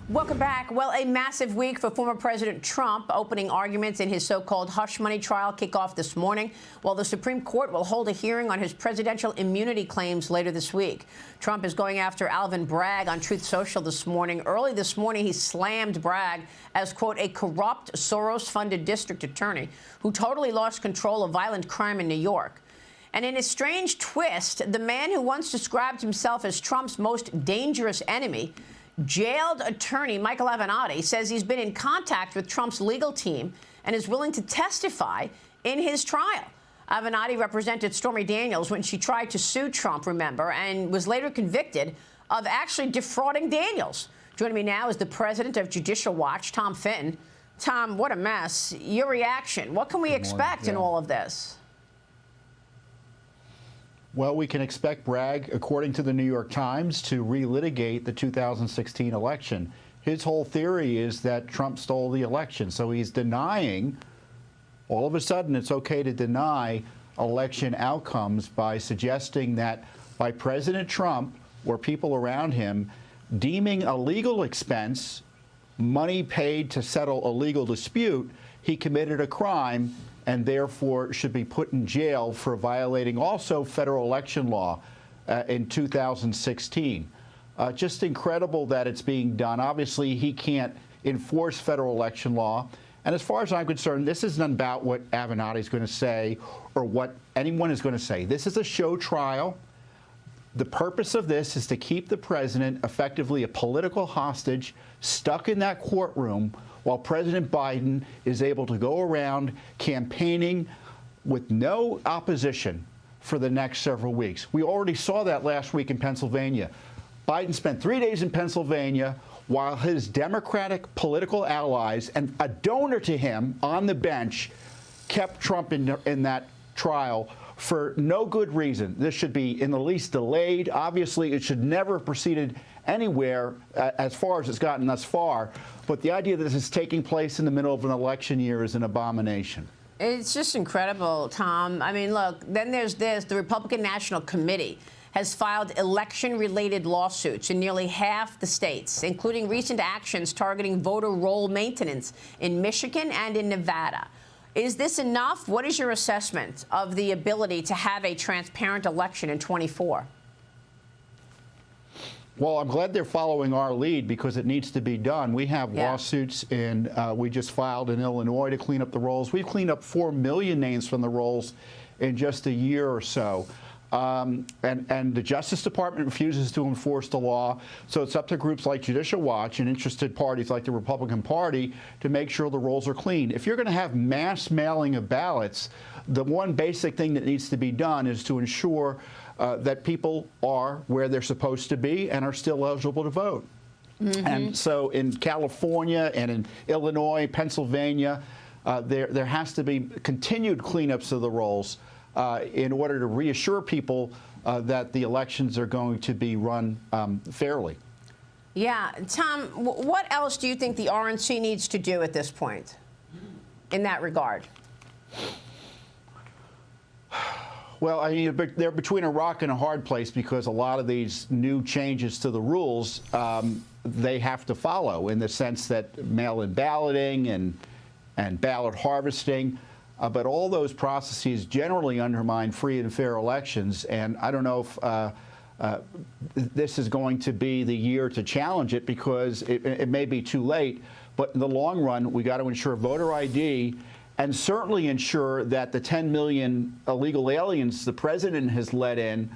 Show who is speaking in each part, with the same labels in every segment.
Speaker 1: Welcome back. Well, a massive week for former President Trump. Opening arguments in his so-called hush money trial kick off this morning, while the Supreme Court will hold a hearing on his presidential immunity claims later this week. Trump is going after Alvin Bragg on Truth Social this morning. Early this morning, he slammed Bragg as, quote, a corrupt Soros-funded district attorney who totally lost control of violent crime in New York. And in a strange twist, the man who once described himself as Trump's most dangerous enemy, jailed attorney Michael Avenatti, says he's been in contact with Trump's legal team and is willing to testify in his trial. Avenatti represented Stormy Daniels when she tried to sue Trump, remember, and was later convicted of actually defrauding Daniels. Joining me now is the president of Judicial Watch, Tom Fitton. Tom, what a mess. Your reaction. What can we expect in all of this?
Speaker 2: Well, we can expect Bragg, according to the New York Times, to relitigate the 2016 election. His whole theory is that Trump stole the election, so he's denying, all of a sudden it's okay to deny election outcomes by suggesting that by President Trump or people around him deeming a legal expense, money paid to settle a legal dispute, he committed a crime and therefore should be put in jail for violating also federal election law in 2016. Just incredible that it's being done. Obviously, he can't enforce federal election law. And as far as I'm concerned, this isn't about what Avenatti is going to say or what anyone is going to say. This is a show trial. The purpose of this is to keep the president effectively a political hostage stuck in that courtroom while President Biden is able to go around campaigning with no opposition for the next several weeks. We already saw that last week in Pennsylvania. Biden spent 3 days in Pennsylvania while his Democratic political allies and a donor to him on the bench kept Trump in that trial for no good reason. This should be in the least delayed. Obviously, it should never have proceeded anywhere as far as it's gotten thus far. But the idea that this is taking place in the middle of an election year is an abomination.
Speaker 1: It's just incredible, Tom. I mean, look, then there's this. The Republican National Committee has filed election-related lawsuits in nearly half the states, including recent actions targeting voter roll maintenance in Michigan and in Nevada. Is this enough? What is your assessment of the ability to have a transparent election in 24?
Speaker 2: Well, I'm glad they're following our lead because it needs to be done. We have lawsuits we just filed in Illinois to clean up the rolls. We've cleaned up 4 million names from the rolls in just a year or so. And the Justice Department refuses to enforce the law. So it's up to groups like Judicial Watch and interested parties like the Republican Party to make sure the rolls are clean. If you're going to have mass mailing of ballots, the one basic thing that needs to be done is to ensure that people are where they're supposed to be and are still eligible to vote. And so in California and in Illinois, Pennsylvania, there has to be continued cleanups of the rolls in order to reassure people that the elections are going to be run fairly.
Speaker 1: Yeah. Tom, what else do you think the RNC needs to do at this point in that regard?
Speaker 2: Well, I mean, they're between a rock and a hard place because a lot of these new changes to the rules they have to follow in the sense that mail-in balloting and ballot harvesting. But all those processes generally undermine free and fair elections. And I don't know if this is going to be the year to challenge it because it may be too late. But in the long run, we got to ensure voter ID and certainly ensure that the 10 million illegal aliens the president has let in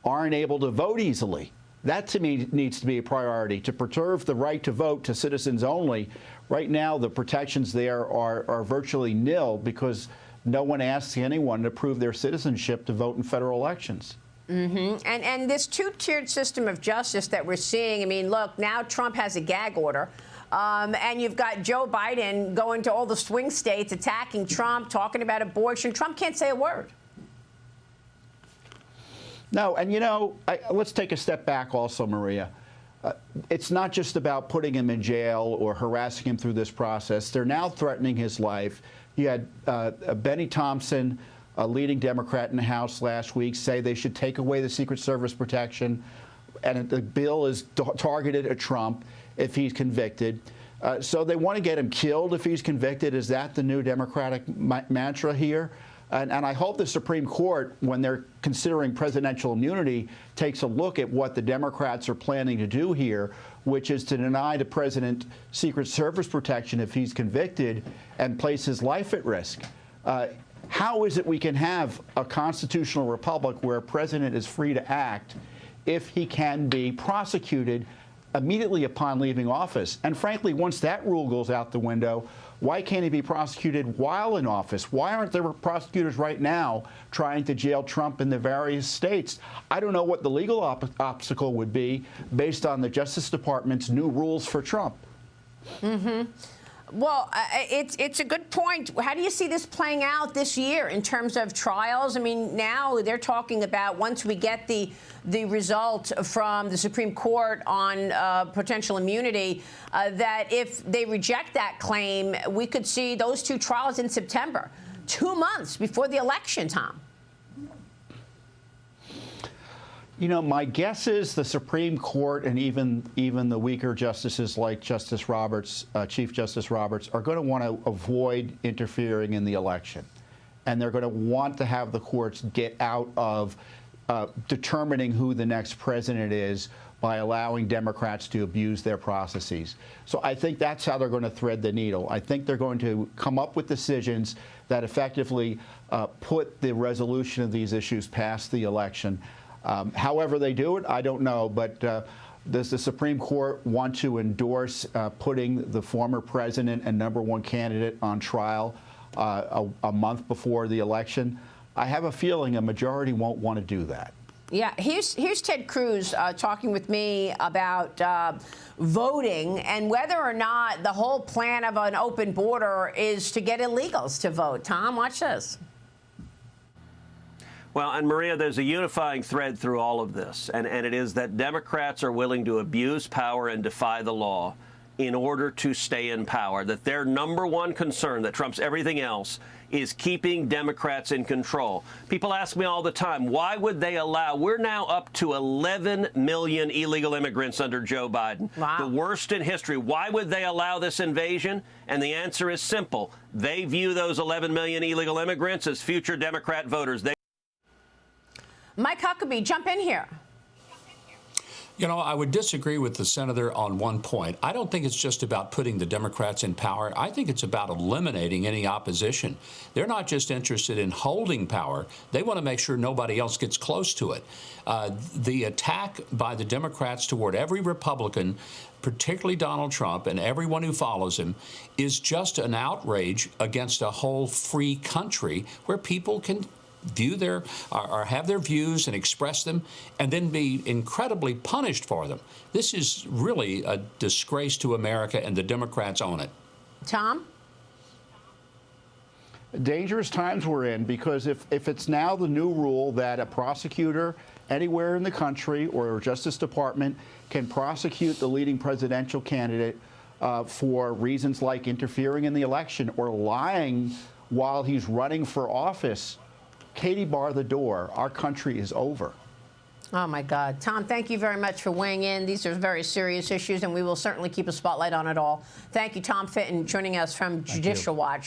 Speaker 2: aren't able to vote easily. That, to me, needs to be a priority, to preserve the right to vote to citizens only. Right now, the protections there are virtually nil because no one asks anyone to prove their citizenship to vote in federal elections.
Speaker 1: And this two-tiered system of justice that we're seeing, I mean, look, now Trump has a gag order. And you've got Joe Biden going to all the swing states, attacking Trump, talking about abortion. Trump can't say a word.
Speaker 2: No, and you know, let's take a step back also, Maria. It's not just about putting him in jail or harassing him through this process. They're now threatening his life. You had Benny Thompson, a leading Democrat in the House last week, say they should take away the Secret Service protection, and the bill is targeted at Trump. if he's convicted. So they want to get him killed if he's convicted. Is that the new Democratic mantra here? And I hope the Supreme Court, when they're considering presidential immunity, takes a look at what the Democrats are planning to do here, which is to deny the president Secret Service protection if he's convicted and place his life at risk. How is it we can have a constitutional republic where a president is free to act if he can be prosecuted immediately upon leaving office? And frankly, once that rule goes out the window, why can't he be prosecuted while in office? Why aren't there prosecutors right now trying to jail Trump in the various states? I don't know what the legal obstacle would be based on the Justice Department's new rules for Trump.
Speaker 1: Mm-hmm. Well, it's a good point. How do you see this playing out this year in terms of trials? I mean, now they're talking about once we get the result from the Supreme Court on potential immunity, that if they reject that claim, we could see those two trials in September, 2 months before the election, Tom.
Speaker 2: You know, my guess is the Supreme Court and even the weaker justices like Justice Roberts, Chief Justice Roberts, are going to want to avoid interfering in the election. And they're going to want to have the courts get out of determining who the next president is by allowing Democrats to abuse their processes. So I think that's how they're going to thread the needle. I think they're going to come up with decisions that effectively put the resolution of these issues past the election. However they do it, I don't know. But does the Supreme Court want to endorse putting the former president and #1 candidate on trial a month before the election? I have a feeling a majority won't want to do that.
Speaker 1: Yeah, here's Ted Cruz talking with me about voting and whether or not the whole plan of an open border is to get illegals to vote. Tom, watch this.
Speaker 3: Well, and Maria, there's a unifying thread through all of this, and it is that Democrats are willing to abuse power and defy the law in order to stay in power, that their #1 concern that trumps everything else is keeping Democrats in control. People ask me all the time, why would they allow? We're now up to 11 million illegal immigrants under Joe Biden,
Speaker 1: wow,
Speaker 3: the worst in history. Why would they allow this invasion? And the answer is simple. They view those 11 million illegal immigrants as future Democrat voters.
Speaker 1: Mike Huckabee, jump in here.
Speaker 4: You know, I would disagree with the senator on one point. I don't think it's just about putting the Democrats in power. I think it's about eliminating any opposition. They're not just interested in holding power. They want to make sure nobody else gets close to it. The attack by the Democrats toward every Republican, particularly Donald Trump and everyone who follows him, is just an outrage against a whole free country where people can view or have their views and express them and then be incredibly punished for them. This is really a disgrace to America, and the Democrats own it.
Speaker 1: Tom?
Speaker 2: Dangerous times we're in, because if it's now the new rule that a prosecutor anywhere in the country or a Justice Department can prosecute the leading presidential candidate for reasons like interfering in the election or lying while he's running for office, Katie, bar the door. Our country is over.
Speaker 1: Oh, my God. Tom, thank you very much for weighing in. These are very serious issues, and we will certainly keep a spotlight on it all. Thank you, Tom Fitton, joining us from Judicial Watch.